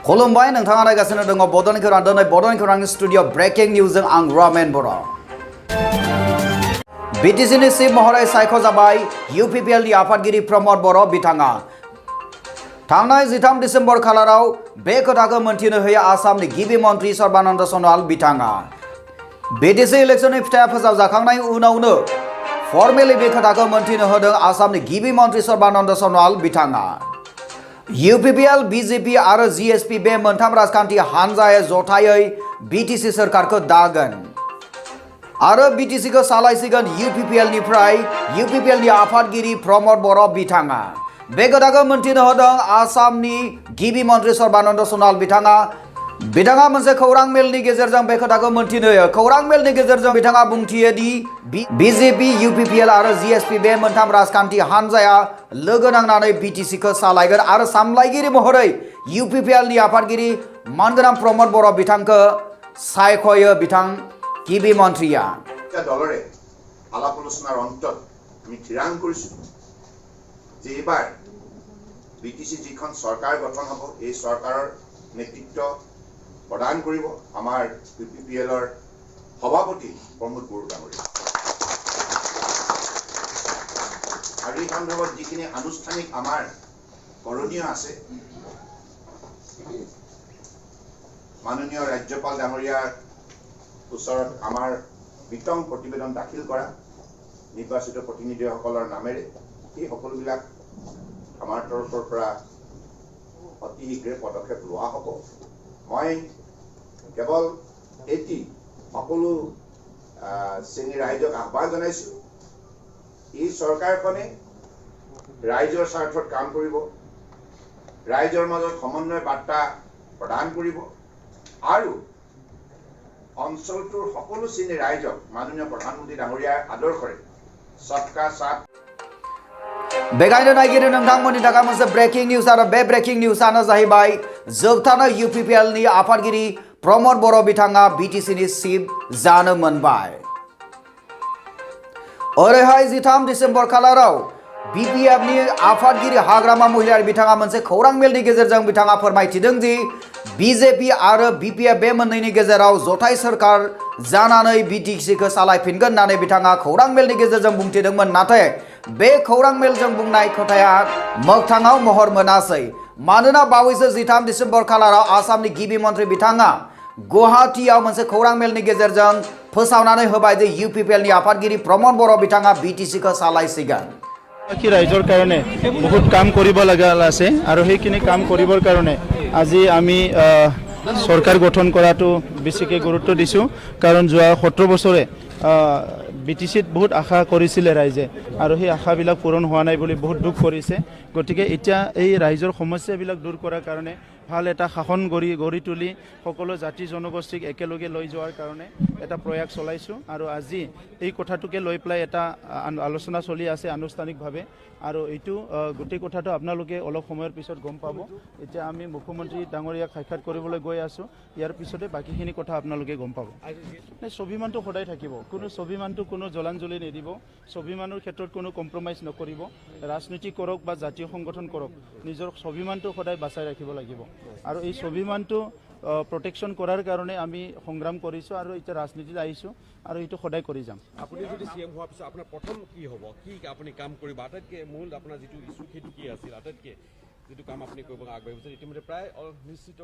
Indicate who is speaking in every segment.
Speaker 1: खुलुमबाय नोंथाङा नायगासिनो दङ बड'लेण्ड खौरां दिनै बड'लेण्ड खौरांनि स्टुडिअ ब्रेकिं निउजजों आं रमेन बर'। बिटिसिनि चिफ महरै सायख'जाबाय इउपिपिएलनि आफादगिरि प्रमद बर' बिथाङा थांनाय 13 डिसेम्बर खालाराव बे खोथाखौ मोनथिनो होयो आसामनि गिबि मन्त्रि सर्बानन्द सन'वाल बिथाङा। बिटिसि इलेक्शननि फिथाइया फोसावजाखांनायनि उनावनो फर्मेलि बे खोथाखौ मोनथिनो होदों आसामनि गिबि मन्त्रि सर्बानन्द सन'वाल बिथाङा। इउपिपिएल बिजेपि आरो जिएसपि बे मोनथाम राजखान्थि हानजाया जथायै बिटिसि सोरखारखौ दागोन आरो बिटिसिखौ सालायसिगोन इउपिपिएलनि आफादगिरि प्रमद बर' बिथाङा। बे खोथाखौ मोनथिनो होदों आसामनि गिबि मन्त्रि सर्बानन्द सन'वाल बिथाङा मोनसे खौरां मेलनि गेजेरजों बे खोथाखौ मोनथिनो होयो। खौरां मेलनि गेजेरजों बिथाङा बुंथियो दि बिजेपि इउपिपिएल आरो जिएसपि बे मोनथाम राजखान्थि हानजाया लोगो नांनानै बिटिसिखौ सालायगोन आरो सामलायगिरि महरै इउपिपिएलनि आफादगिरि मानगोनां प्रमद बर' बिथांखौ सायख'यो बिथां गिबि मन्त्रिया।
Speaker 2: দলৰে আলাপ আলোচনাৰ অন্তত আমি ঠিৰাং কৰিছো যে এবাৰ বিটিসি যিখন চৰকাৰ গঠন হ'ব এই চৰকাৰৰ নেতৃত্ব প্ৰদান কৰিব আমাৰ ইউপিপিএলৰ সভাপতি প্ৰমোদ বড়ো ডাঙৰীয়া। আৰু এই সন্দৰ্ভত যিখিনি আনুষ্ঠানিক আমাৰ কৰণীয় আছে মাননীয় ৰাজ্যপাল ডাঙৰীয়াৰ ওচৰত আমাৰ বিতং প্ৰতিবেদন দাখিল কৰা নিৰ্বাচিত প্ৰতিনিধিসকলৰ নামেৰে এই সকলোবিলাক আমাৰ তৰফৰ পৰা অতি শীঘ্ৰে পদক্ষেপ লোৱা হ'ব। মই কেৱল এটি সকলো শ্ৰেণীৰ ৰাইজক আহ্বান জনাইছোঁ এই চৰকাৰখনে ৰাইজৰ স্বাৰ্থত কাম কৰিব, ৰাইজৰ মাজত সমন্বয় বাৰ্তা প্ৰদান কৰিব আৰু অঞ্চলটোৰ সকলো শ্ৰেণীৰ ৰাইজক মাননীয় প্ৰধানমন্ত্ৰী ডাঙৰীয়াৰ আদৰ্শৰে सबका साथ
Speaker 1: बेखायनो नायगिरि नोंथांमोननि थाखाय मोनसे ब्रेकिं निउज आरो बे ब्रेकिं निउजआनो जाहैबाय जोबथारनाय इउपिपिएलनि आफादगिरि प्रमद बर' बिथाङा बिटिसिनि चिफ जानो मोनबाय। ओरैहाय 13 डिसेम्बर खालाराव बिपिएफनि आफादगिरि हाग्रामा महिलारि बिथाङा मोनसे खौरां मेलनि गेजेरजों बिथाङा फोरमायथिदों दि बिजेपि आरो बिपिएफ बे मोननैनि गेजेराव जथाय सोरखार जानानै बिटिसिखौ सालायफिनगोन होननानै बिथाङा खौरां मेलनि गेजेरजों बुंथिदोंमोन। नाथाय बे खौरां मेलजों बुंनाय खोथाया मोगथाङाव महर मोनासै। मानोना बावैसो 13 डिसेम्बर खालाराव आसामनि गिबि मन्त्रि बिथाङा गुवाहाटीआव मोनसे खौरां मेलनि गेजेरजों फोसावनानै होबाय जे इउपिपिएलनि आफादगिरि प्रमद बर' बिथाङा बिटिसिखौ सालायसिगोन।
Speaker 3: বাকী ৰাইজৰ কাৰণে বহুত কাম কৰিব লগা আছে আৰু সেইখিনি কাম কৰিবৰ কাৰণে আজি আমি চৰকাৰ গঠন কৰাটো বেছিকৈ গুৰুত্ব দিছোঁ। কাৰণ যোৱা 17 বছৰে বিটিচিত বহুত আশা কৰিছিলে ৰাইজে আৰু সেই আশাবিলাক পূৰণ হোৱা নাই বুলি বহুত দুখ কৰিছে। গতিকে এতিয়া এই ৰাইজৰ সমস্যাবিলাক দূৰ কৰাৰ কাৰণে ভাল এটা শাসন গঢ়ি তুলি সকলো জাতি জনগোষ্ঠীক একেলগে লৈ যোৱাৰ কাৰণে এটা প্ৰয়াস চলাইছোঁ আৰু আজি এই কথাটোকে লৈ পেলাই এটা আলোচনা চলি আছে আনুষ্ঠানিকভাৱে আৰু এইটো গোটেই কথাটো আপোনালোকে অলপ সময়ৰ পিছত গম পাব। এতিয়া আমি মুখ্যমন্ত্ৰী ডাঙৰীয়াক সাক্ষাৎ কৰিবলৈ গৈ আছোঁ, ইয়াৰ পিছতে বাকীখিনি কথা আপোনালোকে গম পাব। স্বাভিমানটো সদায় থাকিব, কোনো স্বাভিমানটো কোনো জলাঞ্জলি নিদিব, স্বাভিমানৰ ক্ষেত্ৰত কোনো কম্প্ৰমাইজ নকৰিব। ৰাজনীতি কৰক বা জাতীয় সংগঠন কৰক, নিজৰ স্বাভিমানটো সদায় বাচাই ৰাখিব লাগিব আৰু এই স্বাভিমানটো প্ৰটেকশ্যন কৰাৰ কাৰণে আমি সংগ্ৰাম কৰিছোঁ আৰু এতিয়া ৰাজনীতিত আহিছোঁ আৰু এইটো সদায় কৰি যাম।
Speaker 4: আপুনি যদি চিএম হোৱাৰ পিছত আপোনাৰ প্ৰথম কি হ'ব, কি আপুনি কাম কৰিব, আটাইতকৈ মূল আপোনাৰ যিটো ইছ্যু সেইটো কি আছিল, আটাইতকৈ যিটো কাম আপুনি কৰিব আগবাঢ়িছে ইতিমধ্যে প্ৰায় নিশ্চিত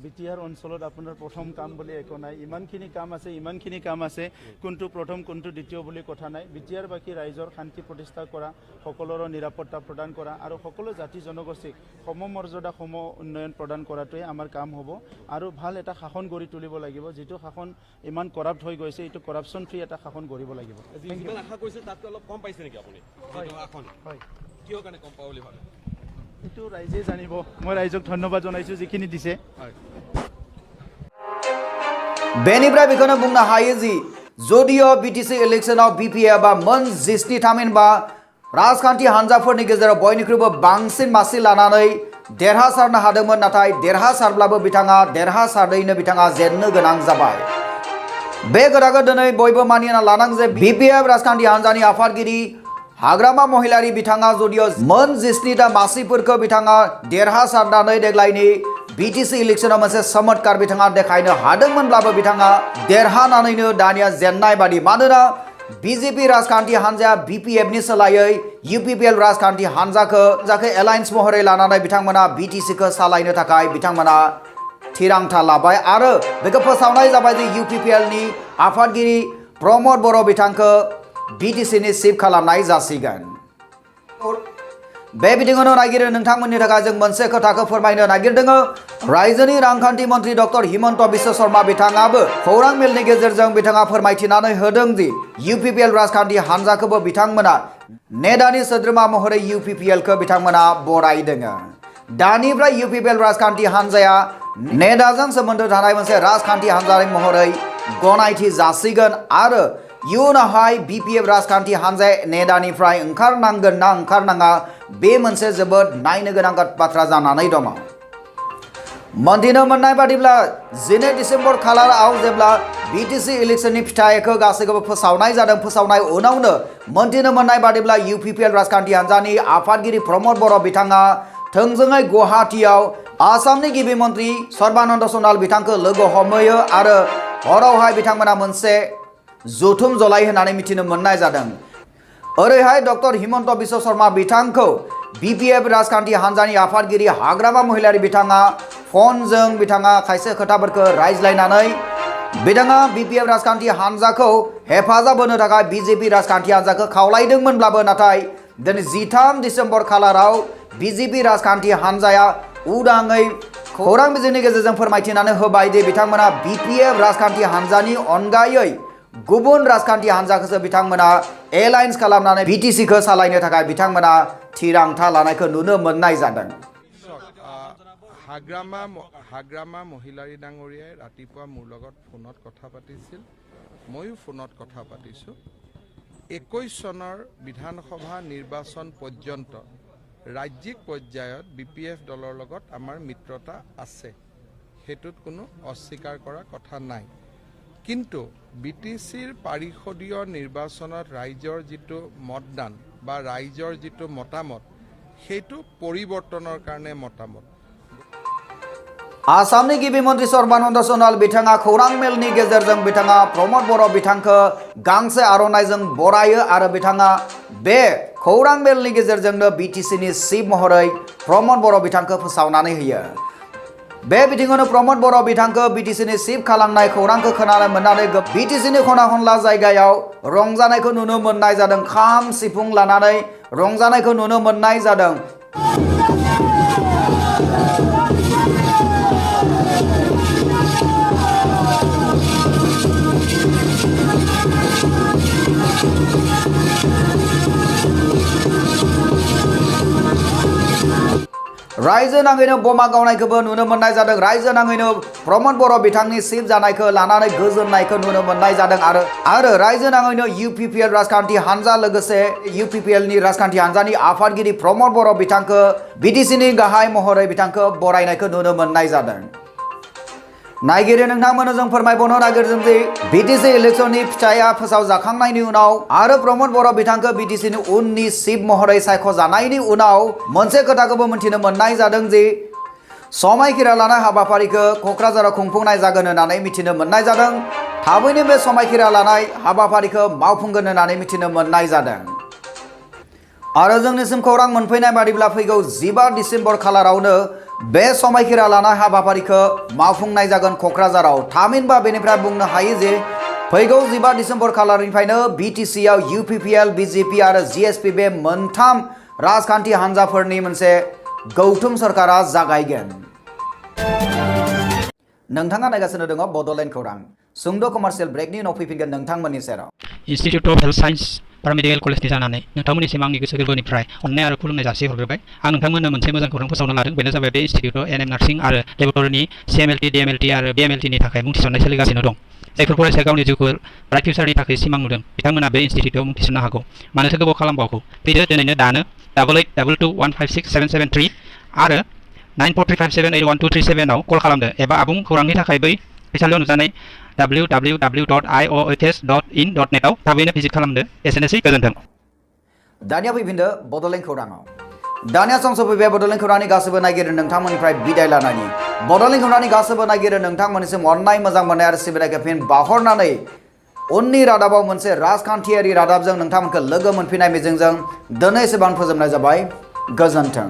Speaker 3: বিটিআৰ অঞ্চলত আপোনাৰ প্ৰথম কাম বুলি একো নাই, ইমানখিনি কাম আছে কোনটো প্ৰথম কোনটো দ্বিতীয় বুলি কথা নাই। বিটিআৰ বাকী ৰাইজৰ শান্তি প্ৰতিষ্ঠা কৰা, সকলোৰে নিৰাপত্তা প্ৰদান কৰা আৰু সকলো জাতি জনগোষ্ঠীক সমমৰ্যাদা সম উন্নয়ন প্ৰদান কৰাটোৱে আমাৰ কাম হ'ব আৰু ভাল এটা শাসন গঢ়ি তুলিব লাগিব। যিটো শাসন ইমান কৰাপ্ট হৈ গৈছে এইটো কৰাপশ্যন ফ্ৰী এটা শাসন গঢ়িব লাগিব।
Speaker 4: যিমান আশা কৰিছে তাতকৈ অলপ কম পাইছে নেকি আপুনি? হয়, কিহৰ কাৰণে কম পাব বুলি ভাবে?
Speaker 3: এইটো ৰাইজে জানিব। মই ৰাইজক ধন্যবাদ জনাইছোঁ যিখিনি দিছে।
Speaker 1: बेनिफ्राय बेखौनो बुंनो हायो जि जदिअ बिटिसि इलेक्शनाव बिपिएफ आ मोन 60 थामहिनबा राजखान्थि हानजाफोरनि गेजेराव बयनिख्रुइबो बांसिन मासि लानानै देरहासारनो हादोंमोन, नाथाय देरहासारब्लाबो देरहासारदैनो बिथाङा जेननो गोनां जाबाय। बे खोथाखौ दिनै बयबो मानिना लानांगौ जे बिपिएफ राजखान्थि हानजानि आफादगिरि हाग्रामा महिलारि बिथाङा जदिअ मोन 60टा मासिफोरखौ बिथाङा देरहासारनानै देग्लायनि BTC इलेक्शनाव मोनसे चमत्कार बिथाङा देखायनो हादोंमोनब्लाबो बिथाङा देरहानानैनो दानिया जेननाय बादि मानोना BJP राजखान्थि हान्जाया BPF नि सोलायै UPPL राजखान्थि हान्जाखौ एलायन्स महरै लानानै बिथांमोना BTC खौ सालायनो थाखाय बिथांमोना थिरांथा लाबाय आरो बेखौ फोसावनाय जाबाय जे UPPL नि आफादगिरि प्रमद बर' बिथांखौ BTC नि चिफ खालामनाय जासिगोन। बे बिथिङावनो नागिरो नोंथांमोननि थाखाय जों मोनसे खोथाखौ फोरमायनो नागिरदों। रायजोनि रांखान्थि मन्त्रि डक्टर हिमन्त बिश्व शर्मा बिथाङाबो खौरां मेलनि गेजेरजों बिथाङा फोरमायथिनानै होदों दि UPPL राजखान्थि हान्जाखौबो बिथांमोना नेदानि सोद्रोमा महरै UPPL खौ बिथांमोना बरायदों। दानिफ्राय UPPL राजखान्थि हान्जाया नेदाजों सोमोन्दो थानाय मोनसे राजखान्थि हान्जा महरै गनायथि जासिगोन आरो इयुनावहाय BPF राजखान्थि हान्जाया नेदानिफ्राय ओंखारनांगोन ना ओंखारनाङा बे मोनसे जोबोद नायनो गोनां बाथ्रा जानानै दङ। मोनथिनो मोननाय बादिब्ला 12 डिसेम्बर खालाराव जेब्ला BTC इलेक्शननि फिथाइखौ गासैखौबो फोसावनाय जादों। फोसावनाय उनावनो मोनथिनो मोननाय बादिब्ला UPPL राजखान्थि हान्जानि आफादगिरि प्रमद बर' बिथाङा थोंजोङै गुवाहाटीआव आसामनि गिबि मन्त्रि सर्बानन्द सनवाल बिथांखौ लोगो हमहैयो आरो हरावहाय बिथांमोना मोनसे जथुम जलाय होननानै मिथिनो मोननाय जादों। ओरैहाय डक्टर हिमन्त बिश्व शर्मा बिथांखौ BPF राजखान्थि हान्जानि आफादगिरि हाग्रामा महिलारि बिथाङा फनजों बिथाङा खायसे खोथाफोरखौ रायज्लायनानै बिथाङा BPF राजखान्थि हान्जाखौ हेफाजाब होनो थाखाय BJP राजखान्थि हान्जाखौ खावलायदोंमोनब्लाबो नाथाय दिनै 13 डिसेम्बर खालाराव BJP राजखान्थि हान्जाया उदाङै खौरां बिजोंनि गेजेरजों फोरमायथिनानै होबाय दि बिथांमोना BPF राजखान्थि हान्जानि अनगायै गुबुन राजखान्थि हान्जाखौसो बिथांमोना एलायन्स खालामनानै BTC खौ सालायनो थाखाय बिथांमोना थिरांथा लानायखौ नुनो मोननाय जादों।
Speaker 5: হাগ্ৰামা মহিলাৰী ডাঙৰীয়াই ৰাতিপুৱা মোৰ লগত ফোনত কথা পাতিছিল, ময়ো ফোনত কথা পাতিছোঁ। 21 চনৰ বিধানসভা নিৰ্বাচন পৰ্যন্ত ৰাজ্যিক পৰ্যায়ত BPF দলৰ লগত আমাৰ মিত্ৰতা আছে, সেইটোত কোনো অস্বীকাৰ কৰা কথা নাই। কিন্তু BTCৰ পাৰিষদীয় নিৰ্বাচনত ৰাইজৰ যিটো মতদান বা ৰাইজৰ যিটো মতামত সেইটো পৰিৱৰ্তনৰ কাৰণে মতামত।
Speaker 1: आसामनि गिबि मन्त्रि सर्बानन्द सनवाल बिथाङा खौरां मेलनि गेजेरजों बिथाङा प्रमद बर' बिथांखौ गांसे आर'नाइजों बरायो आरो बिथाङा बे खौरां मेलनि गेजेरजोंनो BTC नि चिफ महरै प्रमद बर' बिथांखौ फोसावनानै होयो। बे बिथिङावनो प्रमद बर' बिथांखौ BTC नि चिफ खालामनाय खौरांखौ खोनानो मोननानै BTC नि खना खनला जायगायाव रंजानायखौ नुनो मोननाय जादों। खाम सिफुं लानानै रंजानायखौ नुनो मोननाय जादों। रायजो नाङैनो बमा गावनायखौबो नुनो मोननाय जादों। रायजो नाङैनो प्रमद बर' बिथांनि चिफ जानायखौ लानानै गोजोननायखौ नुनो मोननाय जादों आरो रायजो नाङैनो UPPL राजखान्थि हान्जा लोगोसे UPPL नि राजखान्थि हान्जानि आफादगिरि प्रमद बर' बिथांखौ BTC नि गाहाय महरै बिथांखौ बरायनायखौ नुनो मोननाय जादों। नायगिरि नोंथांमोननो जों फोरमायबावनो नागिरदों दि BTC इलेक्शननि फिथाइया फोसावजाखांनायनि उनाव आरो प्रमद बर' बिथांखौ BTC नि उननि चिफ महरै सायख'जानायनि उनाव मोनसे खोथाखौबो मिथिनो मोननाय जादों दि समायखिरा लानाय हाबाफारिखौ क'क्राझाराव खुंफुंनाय जागोन होननानै मिथिनो मोननाय जादों। थाबैनो बे समायखिरा लानाय हाबाफारिखौ मावफुंगोन होननानै मिथिनो मोननाय जादों। आरो जोंनिसिम खौरां मोनफैनाय बादिब्ला फैगौ 15 डिसेम्बर खालारावनो बे समायखिरा लानाय हाबाफारिखौ मावफुंनाय जागोन क'क्राझाराव। थामहिनबा बेनिफ्राय बुंनो हायो जे फैगौ 15 डिसेम्बर खालारनिफ्रायनो BTC आव UPPL, BJP आरो GSP बे मोनथाम राजखान्थि हान्जाफोरनि मोनसे गौथुम सरकारा जागायगोन। नोंथाङा नायगासिनो दङ बड'लेण्ड खौरां। सुंद' कमार्शियेल ब्रेकनि उनाव फैफिनगोन नोंथांमोननि सेराव।
Speaker 6: इन्स्टिटिउट अफ हेल्थ साइन्स पारामेडिकेल कलेजनि जानानै नोंथांमोननिसिम आंनि गोसो गोरबोनिफ्राय अननाय आरो खुलुमनाय जासिहरग्रोबाय। आं नोंथांमोननो मोनसे मोजां खौरां फोसावनो लादों। बेनो जाबाय बे इन्स्टिटिउटआव NM नार्सिं आरो लेबरेटरिनि CMLT, DMLT आरो BMLT नि थाखाय मुं थिसननाय सोलिगासिनो दं। जायफोर फरायसाया गावनि जिउखौ ब्राइट फिउचारनि थाखाय सिमां नुदों बिथांमोना बे इन्स्टिटिउटआव मुं थिसननो हागौ। मानोथो गोबाव खालामबावगौ? फैदो दिनैनो दानो 8822156773 आरो 9435781237 आव कल खालामदो एबा आबुं खौरांनि थाखाय बै फैसालियाव नुजानाय www.iohs.in.net आव थाबैनो भिजिट खालामदो। एसेनोसै, गोजोन्थों।
Speaker 1: दानिया फैफिनदो बड'लेण्ड खौराङाव। दानिया सम सफैबाय बड'लेण्ड खौरांनि गासैबो नायगिरि नोंथांमोननिफ्राय बिदाय लानायनि। बड'लेण्ड खौरांनि गासैबो नागिरो नोंथांमोननिसिम अननाय मोजां मोननाय आरो सिबिनायखौ फिन बावहरनानै उननि रादाबाव मोनसे राजखान्थियारि रादाबजों नोंथांमोनखौ लोगो मोनफिननाय मिजिंजों दिनै एसेबां फोजोबनाय जाबाय। गोजोन्थों।